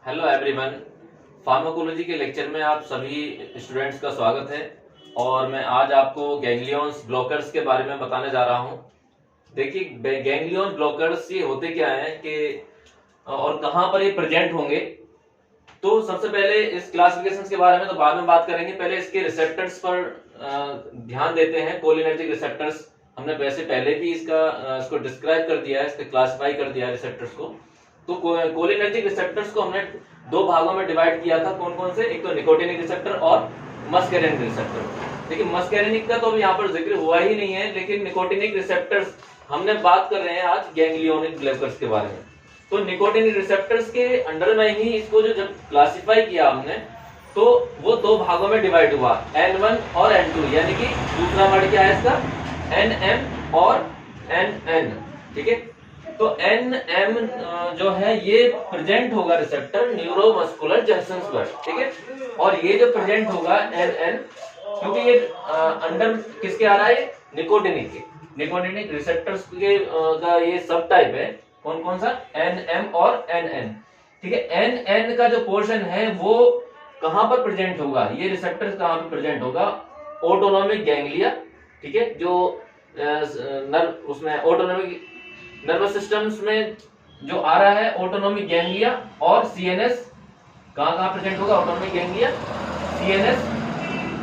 Hello everyone, pharmacology के lecture में आप सभी स्टूडेंट्स का स्वागत है। और मैं आज आपको गैंग्लियॉन्स ब्लॉकर्स के बारे में बताने जा रहा हूं। देखिए, गैंग्लियॉन ब्लॉकर्स ये होते क्या हैं कि और कहां पर ये प्रेजेंट होंगे। तो सबसे पहले इस क्लासिफिकेशन के बारे में तो बाद में बात करेंगे, पहले इसके रिसेप्टर्स पर ध्यान देते हैं। कोलिनर्जिक रिसेप्टर्स हमने वैसे पहले भी इसको डिस्क्राइब कर दिया है, इसको क्लासिफाई कर दिया है रिसेप्टर्स को। तो कोलिनर्जिक रिसेप्टर्स को हमने दो भागों में डिवाइड किया था। कौन कौन से? एक तो निकोटिनिक रिसेप्टर और मस्केरेनिक रिसेप्टर। देखिए, मस्केरेनिक का तो अभी यहाँ पर जिक्र हुआ ही नहीं है, लेकिन निकोटिनिक रिसेप्टर्स हमने बात कर रहे हैं आज गैंग्लियोनिक ब्लॉकर्स के बारे में। तो निकोटिनिक रिसेप्टर्स के अंडर में ही इसको जो जब क्लासिफाई किया हमने, तो वो दो भागों में डिवाइड हुआ, N1 और N2, यानी कि दूसरा वर्ड क्या है इसका? NM और NN। ठीक है, तो NM जो है ये प्रेजेंट होगा रिसेप्टर न्यूरोमस्कुलर जंक्शंस पर। ठीक है, और ये जो प्रेजेंट होगा NN, क्योंकि ये अंडर किसके आ रहा है? निकोटिनिक के। निकोटिनिक रिसेप्टर्स के का ये सब टाइप है। कौन कौन सा? NM और NN। ठीक है, NN का जो पोर्शन है वो कहां पर प्रेजेंट होगा? ये रिसेप्टर कहां पर प्रेजेंट होगा? Autonomic ganglia. ठीक है, जो नर्व उसमें ऑटोनोमिक नर्वस सिस्टम्स में जो आ रहा है ऑटोनोमिक गैंग्लिया और CNS। कहां कहां प्रेजेंट होगा autonomic ganglia, CNS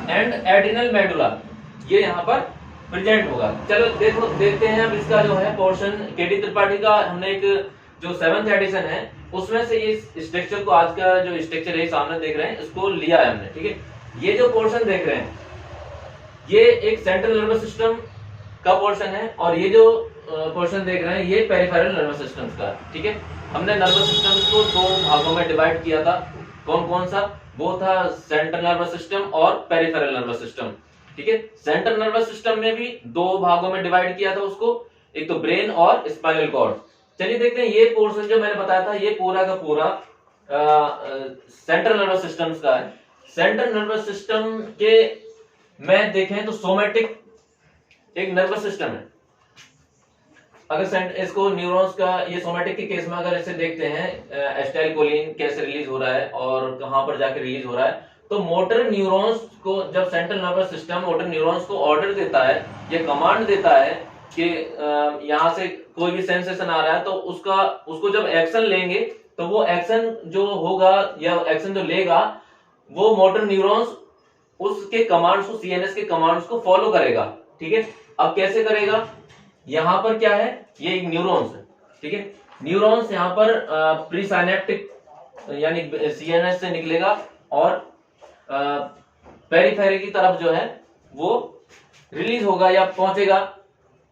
and adrenal medulla, ये यहां पर प्रेजेंट होगा। चलो देखते हैं अब इसका जो है पोर्शन। केडी त्रिपाठी का हमने एक जो 7th एडिशन है उसमें से ये स्ट्रक्चर को, आज का जो स्ट्रक्चर है सामने देख रहे हैं, इसको लिया है हमने। ठीक है, ये जो पोर्शन देख रहे हैं ये एक सेंट्रल नर्वस सिस्टम का पोर्शन है, और ये जो पोर्शन देख रहे हैं ये पेरिफेरल नर्वस सिस्टम का। ठीक है, हमने नर्वस सिस्टम को दो भागों में डिवाइड किया था। कौन कौन सा? वो था सेंट्रल नर्वस सिस्टम और पेरिफेरल नर्वस सिस्टम। ठीक है, सेंट्रल नर्वस सिस्टम में भी दो भागों में डिवाइड किया था उसको, एक तो ब्रेन और स्पाइनल कॉर्ड। चलिए देखते हैं, ये पोर्शन जो मैंने बताया था ये पूरा का पूरा सेंट्रल नर्वस सिस्टम का है। सेंट्रल नर्वस सिस्टम के में देखें तो सोमेटिक एक नर्वस सिस्टम है। अगर इसको न्यूरॉन्स का, ये सोमेटिक के केस में अगर इसे देखते हैं, एसिटाइलकोलिन कैसे रिलीज हो रहा है और कहां पर जाकर रिलीज हो रहा है, तो मोटर न्यूरॉन्स को जब central nervous system motor neurons को ऑर्डर देता है, ये कमांड देता है कि यहां से कोई भी सेंसेशन आ रहा है, तो उसको जब एक्शन लेंगे तो वो एक्शन जो होगा या एक्शन जो लेगा वो मोटर न्यूरॉन्स उसके कमांड्स को, CNS के कमांड्स को फॉलो करेगा। ठीक है, अब कैसे करेगा? यहां पर क्या है? ये एक न्यूरॉन्स है। ठीक है, न्यूरॉन्स यहां पर प्री साइनेप्टिक यानी CNS से निकलेगा और पेरिफेरी की तरफ जो है वो रिलीज होगा या पहुंचेगा।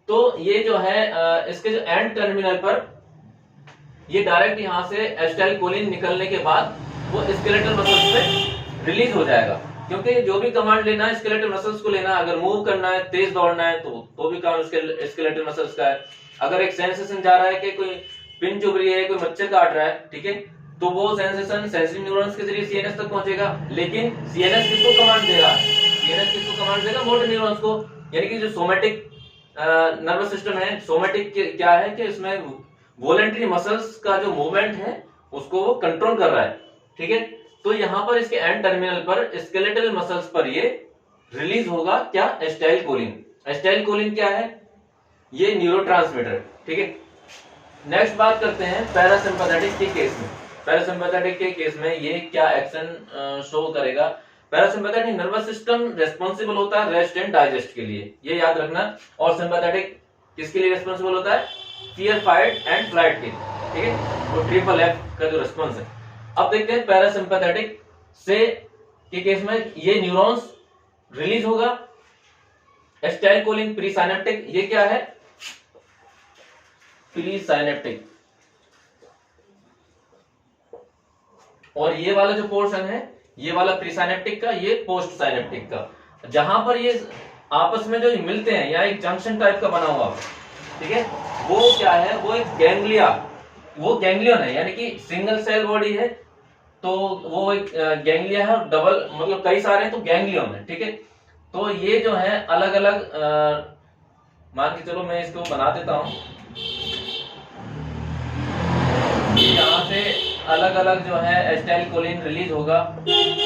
तो ये जो है इसके जो एंड टर्मिनल पर ये डायरेक्ट यहां से एसिटाइलकोलिन निकलने के बाद वो स्केलेटल मसल्स पे रिलीज हो जाएगा। क्योंकि जो भी कमांड लेना है स्केलेटल मसल्स को लेना, अगर मूव करना है, तेज दौड़ना है, तो भी काम स्केलेटल मसल्स का है। अगर एक सेंसेशन जा रहा है कि कोई पिन चुभ रही है, कोई मच्छर काट रहा है, ठीक है, तो वो सेंसेशन सेंसरी न्यूरॉन्स के जरिए CNS तक पहुंचेगा। लेकिन CNS किसको कमांड देगा? CNS किसको कमांड देगा? मोटर न्यूरॉन्स को। यानी कि जो सोमेटिक नर्वस सिस्टम है, सोमेटिक क्या है कि इसमें वॉलंटरी मसल्स का जो मूवमेंट है उसको वो कंट्रोल कर रहा है। ठीक है, तो यहां पर इसके एंड टर्मिनल पर स्केलेटल मसल्स पर ये रिलीज होगा क्या? एसिटाइलकोलिन। एसिटाइलकोलिन क्या है? ये न्यूरोट्रांसमीटर। ठीक है, नेक्स्ट बात करते हैं पैरासिम्पैथेटिक के केस में। पैरासिम्पैथेटिक के केस में ये क्या एक्शन शो करेगा? पैरासिम्पैथेटिक नर्वस सिस्टम रेस्पॉन्सिबल होता है रेस्ट एंड डाइजेस्ट के लिए, ये याद रखना। और सिंपैथेटिक किसके लिए रेस्पॉन्सिबल होता है? फियर, फाइट एंड फ्लाइट के। ठीक है, वो FFF का जो रेस्पॉन्स है। अब देखते हैं पैरासिम्पैथेटिक से के केस में ये न्यूरॉन्स रिलीज होगा, एसिटाइलकोलिन प्री साइनेप्टिक। ये क्या है? Pre synaptic. और ये वाला जो पोर्शन है, ये वाला प्री साइनेप्टिक का, ये पोस्ट साइनेप्टिक का। जहां पर ये आपस में जो मिलते हैं, यहाँ एक जंक्शन टाइप का बना हुआ, ठीक है, वो क्या है? वो एक गैंग्लिया, वो गैंग्लियन है, यानी कि सिंगल सेल बॉडी है तो वो एक गैंग्लिया है, और डबल मतलब कई सारे हैं तो गैंग्लियन है। ठीक है, तो ये जो है अलग अलग मान के चलो, मैं इसको बना देता हूं। यहाँ से अलग अलग जो है एसिटाइलकोलिन रिलीज होगा,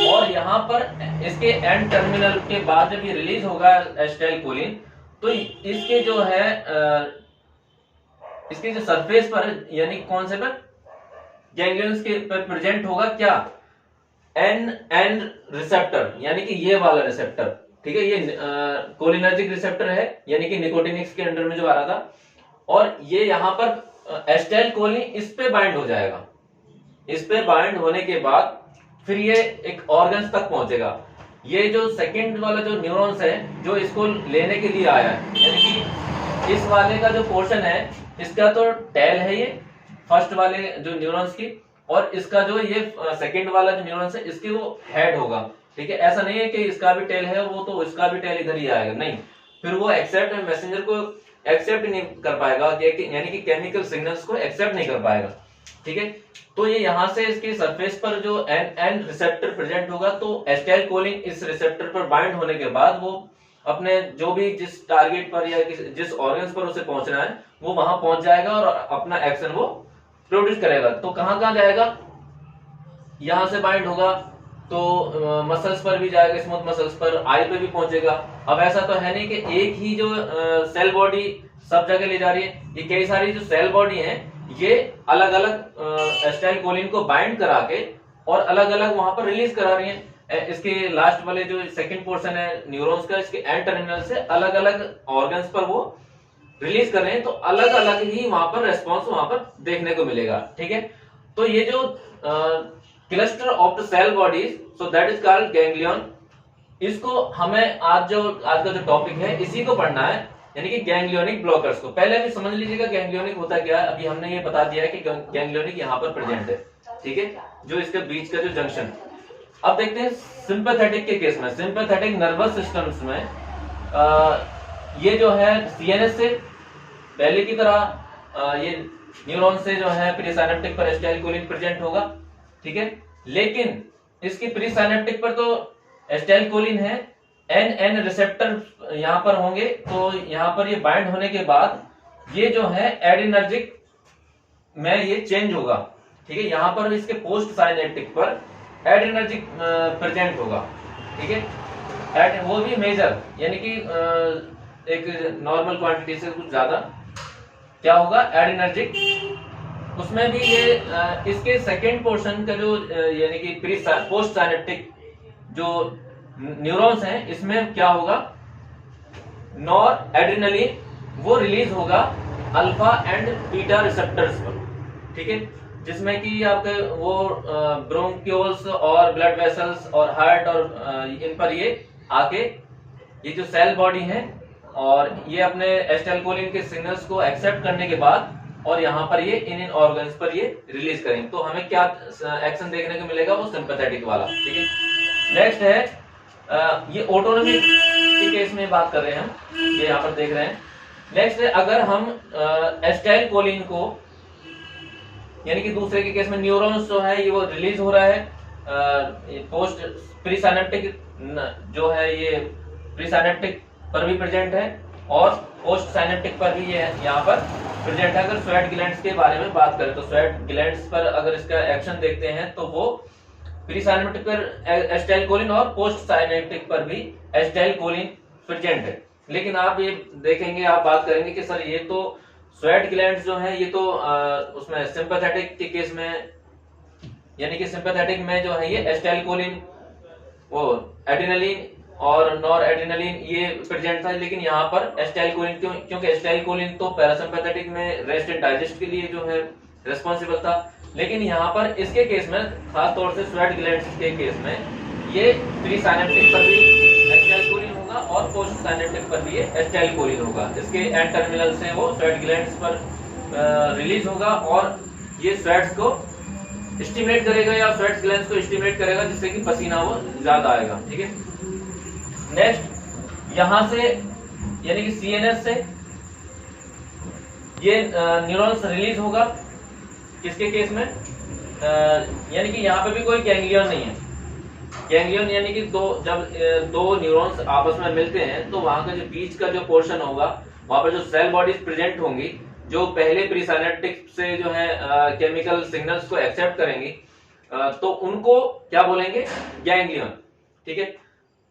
और यहाँ पर इसके एंड टर्मिनल के बाद जब ये रिलीज होगा एसिटाइलकोलिन, तो इसके जो है इसके जो सरफेस पर, यानी कौन से पर, गैंग्लियंस के पर प्रेजेंट होगा क्या, एन एन रिसेप्टर, यानी कि ये वाला रिसेप्टर, ठीक है, ये कोलिनर्जिक रिसेप्टर है, यानी कि निकोटिनिक्स के अंडर में जो आ रहा था, और ये यहाँ पर एसिटाइलकोलिन इस पे बाइंड हो जाएगा। इस पे बाइंड होने के बाद फिर ये एक ऑर्गन्स तक पहुंचेगा। ये जो सेकंड वाला जो न्यूरॉन्स है जो इसको लेने के लिए आया है, यानी कि इस वाले का जो पोर्शन है इसका तो टेल है ये फर्स्ट वाले जो न्यूरॉन्स की, और इसका जो ये सेकंड वाला जो न्यूरॉन्स है इसकी वो हेड होगा, ठीक है। ऐसा नहीं है कि इसका भी टेल है वो तो इसका भी टेल इधर ही आएगा, नहीं, फिर वो एक्सेप्ट मैसेंजर को एक्सेप्ट नहीं कर पाएगा, यानी कि केमिकल सिग्नल्स को एक्सेप्ट नहीं कर पाएगा, ठीक है। तो ये यहाँ से इसके सरफेस पर जो एन रिसेप्टर प्रेजेंट होगा, तो एसिटाइलकोलिन इस रिसेप्टर पर बाइंड होने के बाद वो अपने जो भी जिस टारगेट पर या जिस ऑर्गन्स पर उसे पहुंचना है वो वहां पहुंच जाएगा और अपना एक्शन वो प्रोड्यूस करेगा। तो कहां कहां जाएगा, यहां से बाइंड होगा तो मसल्स पर भी जाएगा, स्मूथ मसल्स पर, आई पे भी पहुंचेगा। अब ऐसा तो है नहीं कि एक ही जो सेल बॉडी सब जगह ले जा रही है, ये कई सारी जो सेल बॉडी है ये अलग अलग एसिटाइलकोलिन को बाइंड करा के और अलग अलग वहां पर रिलीज करा रही है। इसके लास्ट वाले जो सेकंड पोर्शन है न्यूरॉन्स का, इसके एंड टर्मिनल से अलग अलग ऑर्गन्स पर वो रिलीज कर रहे हैं, तो अलग अलग ही वहां पर रेस्पॉन्स वहां पर देखने को मिलेगा, ठीक है। तो ये जो cluster of the cell bodies, so that is called ganglion. इसको हमें आज का जो टॉपिक है इसी को पढ़ना है, यानी कि गैंग्लियोनिक ब्लॉकर्स को। पहले भी समझ लीजिएगा गैंग्लियोनिक होता क्या है। अभी हमने ये बता दिया है कि गैंग्लियोनिक यहाँ पर प्रेजेंट है, ठीक है, जो इसके बीच का जो जंक्शन। अब देखते हैं सिंपैथेटिक के केस में, सिंपैथेटिक नर्वस सिस्टम्स में ये जो है सीएनएस से पहले की तरह ये न्यूरॉन से जो है प्रीसाइनेप्टिक पर एसिटाइलकोलिन प्रेजेंट होगा, ठीक है। लेकिन इसकी प्रीसाइनेप्टिक पर तो एसिटाइलकोलिन है, एन रिसेप्टर यहाँ पर होंगे, तो यहाँ पर ये बाइंड होने के बाद ये जो है एडिनर्जिक में ये चेंज होगा, ठीक है। यहाँ पर इसके पोस्ट साइनेप्टिक पर एडिनर्जिक प्रेजेंट होगा, ठीक है। वो भी मेजर, यानी कि एक नॉर्मल क्वांटिटी से कुछ ज्यादा क्या होगा, एडिनर्जिक। उसमें भी ये इसके सेकेंड पोर्शन का जो यानी कि पोस्ट साइनेप्टिक जो न्यूरॉन्स हैं इसमें क्या होगा, नॉर एड्रेनलिन वो रिलीज होगा अल्फा एंड बीटा रिसेप्टर्स पर, ठीक है, जिसमें कि आपके वो ब्रोंक्यूल्स और ब्लड वेसल्स और हार्ट और इन पर ये आके ये जो सेल बॉडी है और ये अपने एसिटाइलकोलिन के सिग्नल्स को एक्सेप्ट करने के बाद और यहाँ पर ये इन ऑर्गन्स पर ये रिलीज करेंगे। तो हमें क्या एक्शन देखने को मिलेगा, वो सिंपैथेटिक वाला, ठीक है। नेक्स्ट है ये ऑटोनॉमी के केस में बात कर रहे हैं हम, ये यहाँ पर देख रहे हैं। नेक्स्ट है अगर हम एसिटाइलकोलिन को, यानी कि दूसरे के केस में न्यूरॉन्स जो है ये वो रिलीज हो रहा है पोस्ट प्रीसाइनेप्टिक जो है ये प्रीसाइनेप्टिक पर भी प्रेजेंट है और पोस्ट साइनेप्टिक पर भी ये यहाँ पर प्रेजेंट है। अगर स्वेट ग्लैंड्स के बारे में बात करें तो स्वेट ग्लैंड्स पर अगर इसका एक्शन देखते हैं तो वो प्रीसाइनेप्टिक पर एसिटाइलकोलिन और पोस्ट साइनेप्टिक पर भी एसिटाइलकोलिन प्रेजेंट है। लेकिन आप ये देखेंगे, आप बात करेंगे कि सर ये तो स्वेट ग्लैंड्स जो है ये तो उसमें सिंपैथेटिक के केस में, यानी कि सिंपैथेटिक में जो है ये एसिटाइलकोलिन वो एड्रेनलिन और नॉर एड्रेनलिन ये प्रेजेंट था, लेकिन यहाँ पर एसिटाइलकोलिन क्योंकि एसिटाइलकोलिन तो पैरासिम्पैथेटिक में रेस्ट एंड डाइजेस्ट के लिए जो है रिस्पॉन्सिबल था, लेकिन यहाँ पर इसके केस में खास तौर से स्वेट ग्लैंड्स के केस में ये प्रीसाइनेप्टिक पर भी एसिटाइलकोलिन होगा और पोस्ट साइनेप्टिक पर भी ये एसिटाइलकोलिन होगा। इसके एंड टर्मिनल से वो स्वेट ग्लैंड्स पर रिलीज होगा और ये स्वेट्स को स्टिमुलेट करेगा या स्वेट ग्लैंड्स को स्टिमुलेट करेगा जिससे कि पसीना वो ज्यादा आएगा, ठीक है। नेक्स्ट यहां से यानी कि सीएनएस से ये न्यूरॉन्स रिलीज होगा किसके केस में, यानी कि यहाँ पे भी कोई गैंग्लियन नहीं है। गैंग्लियन यानी कि जब दो न्यूरॉन्स आपस में मिलते हैं तो वहां का जो बीच का जो पोर्शन होगा वहां पर जो सेल बॉडीज प्रेजेंट होंगी जो पहले प्रीसाइनेप्टिक से जो है केमिकल सिग्नल्स को एक्सेप्ट करेंगी, तो उनको क्या बोलेंगे, गैंग्लियन। ठीक है,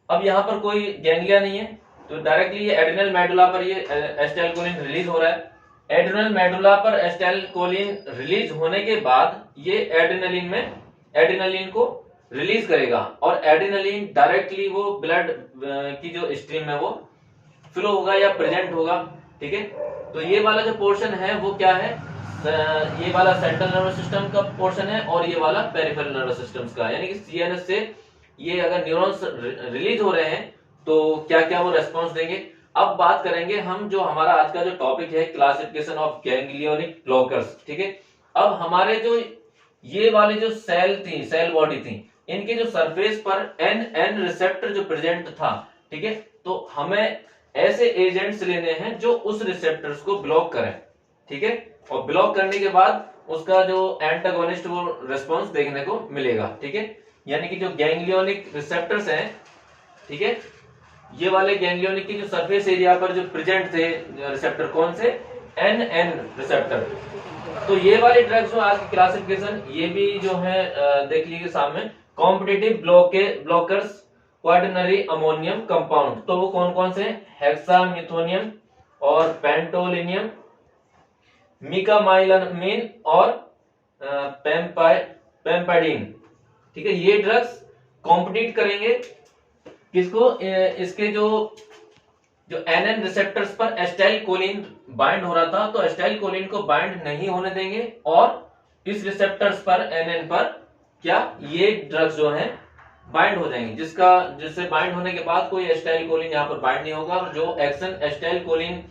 अब यहाँ पर कोई गैंग्लिया नहीं है, तो डायरेक्टली ये एड्रिनल मेडुला पर ये एसिटाइलकोलिन रिलीज हो रहा है। एड्रिनल मेडुला पर एसिटाइलकोलिन रिलीज होने के बाद ये एड्रिनलिन को रिलीज करेगा, और एड्रिनलिन डायरेक्टली वो ब्लड की जो स्ट्रीम में वो फ्लो होगा या प्रेजेंट होगा। ठीक है, तो ये वाला जो पोर्शन है वो क्या है, ये वाला सेंट्रल नर्वस सिस्टम का पोर्शन है, और ये वाला पेरिफेरल नर्वस सिस्टम का, यानी कि सीएनएस से ये अगर न्यूरॉन्स रिलीज हो रहे हैं तो क्या क्या वो रेस्पॉन्स देंगे। अब बात करेंगे हम, जो हमारा आज का जो टॉपिक है, क्लासिफिकेशन ऑफ गैंग्लियोनिक ब्लॉकर्स। ठीक है, अब हमारे जो ये वाले जो सेल बॉडी थी, इनके जो सरफेस पर एन रिसेप्टर जो प्रेजेंट था। ठीक है, तो हमें ऐसे एजेंट्स लेने हैं जो उस रिसेप्टर्स को ब्लॉक करें। ठीक है, और ब्लॉक करने के बाद उसका जो एंटागोनिस्ट वो रिस्पॉन्स देखने को मिलेगा। ठीक है, यानी कि जो गैंग्लियोनिक रिसेप्टर्स हैं, ठीक है, ये वाले गैंग्लियोनिक की जो सरफेस एरिया पर जो प्रेजेंट थे रिसेप्टर, कौन से, एन रिसेप्टर। तो ये वाले ड्रग्स जो आज की क्लासिफिकेशन, ये भी जो है देख लीजिए सामने, competitive blockers quaternary ammonium compound. तो वो कौन कौन से, हेक्सामिथोनियम और पेंटोलिनियम, मिकामाइलामीन और पेम्पाइडिन। ठीक है, ये ड्रग्स कॉम्पिटिट करेंगे किसको, इसके जो एनएन रिसेप्टर्स पर एसिटाइलकोलिन बाइंड हो रहा था, तो एसिटाइलकोलिन को बाइंड नहीं होने देंगे, और इस रिसेप्टर्स पर एनएन पर क्या ये ड्रग्स जो हैं बाइंड हो जाएंगे, जिससे बाइंड होने के बाद कोई एसिटाइलकोलिन यहाँ पर बाइंड नहीं होगा, और जो एक्शन एसिटाइलकोलिन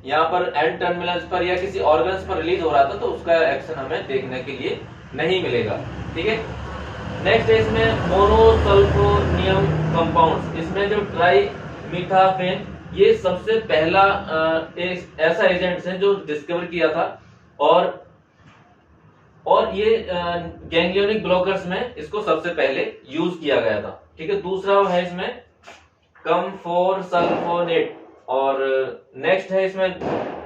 यहाँ पर एंड टर्मिनल्स पर या किसी ऑर्गन्स पर रिलीज हो रहा था, तो उसका एक्शन हमें देखने के लिए नहीं मिलेगा। ठीक है, नेक्स्ट है इसमें मोनोसल्फोनियम कंपाउंड्स। इसमें जो ट्राई मीथाफेन, ये सबसे पहला एक ऐसा एजेंट है जो डिस्कवर किया था, और ये गैंग्लियोनिक ब्लॉकर्स में इसको सबसे पहले यूज किया गया था। ठीक है, दूसरा है इसमें कम्फोरसल्फोनेट, और नेक्स्ट है इसमें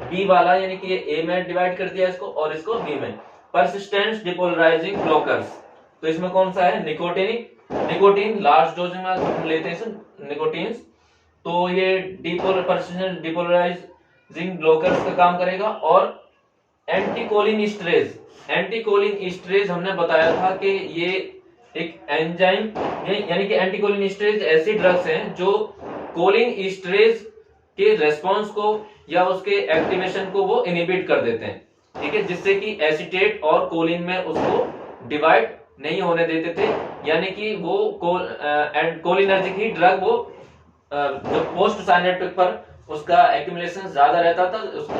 बी वाला, यानी कि ये ए में डिवाइड कर दिया इसको, और इसको बी में, परसिस्टेंस डिपोलराइजिंग ब्लॉकर्स। तो इसमें कौन सा है, निकोटीन लार्ज डोज में हम लेते हैं निकोटीन, तो ये परसिस्टेंस डिपोलराइजिंग ब्लॉकर्स का काम करेगा। और एंटीकोलिन ईस्टरेज हमने बताया था कि ये एक एंजाइम, यानी कि एंटीकोलिन ईस्टरेज ऐसी ड्रग्स हैं जो कोलिन ईस्टरेज के रेस्पॉन्स को या उसके एक्टिवेशन को वो इनहिबिट कर देते हैं। ठीक है, जिससे कि एसीटेट और कोलिन में उसको डिवाइड नहीं होने देते थे, यानी कि वो कोलिनर्जिक ही ड्रग वो जो पोस्ट साइनेप्टिक पर उसका एक्यूमुलेशन ज्यादा रहता था,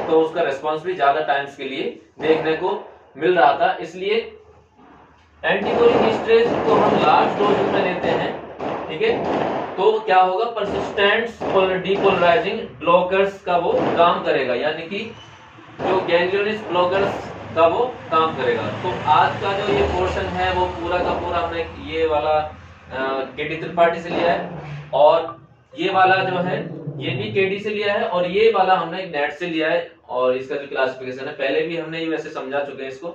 तो उसका रेस्पॉन्स भी ज्यादा टाइम्स के लिए देखने को मिल रहा था। इसलिए एंटीकोलिन ईस्टरेज को हम लार्ज डोज में लेते हैं। ठीक है, तो क्या होगा, परसिस्टेंट डिपोलराइजिंग ब्लॉकर्स का वो काम करेगा, यानी कि जो गैंग्लियोनिक ब्लॉकर्स का वो काम करेगा। तो आज का जो ये पोर्शन है वो पूरा का पूरा हमने ये वाला केडी त्रिपाठी से लिया है, और ये वाला जो है ये भी केडी से लिया है, और ये वाला हमने नेट से लिया है, और इसका जो क्लासिफिकेशन है पहले भी हमने ये वैसे समझा चुके हैं इसको।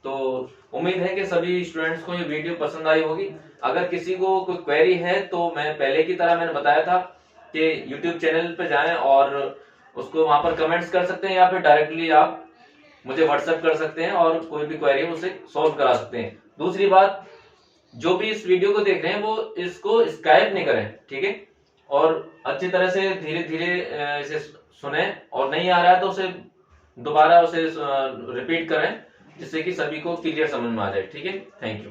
तो उम्मीद है कि सभी स्टूडेंट्स को ये वीडियो पसंद आई होगी। अगर किसी को कोई क्वेरी है तो मैं पहले की तरह मैंने बताया था कि YouTube चैनल पे जाएं और उसको वहां पर कमेंट्स कर सकते हैं, या फिर डायरेक्टली आप मुझे व्हाट्सएप कर सकते हैं और कोई भी क्वेरी है उसे सॉल्व करा सकते हैं। दूसरी बात, जो भी इस वीडियो को देख रहे हैं वो इसको स्काइप नहीं करें। ठीक है, और अच्छी तरह से धीरे धीरे इसे सुने, और नहीं आ रहा है तो उसे दोबारा उसे रिपीट करें, जिससे कि सभी को क्लियर समझ में आ जाए। ठीक है, थैंक यू।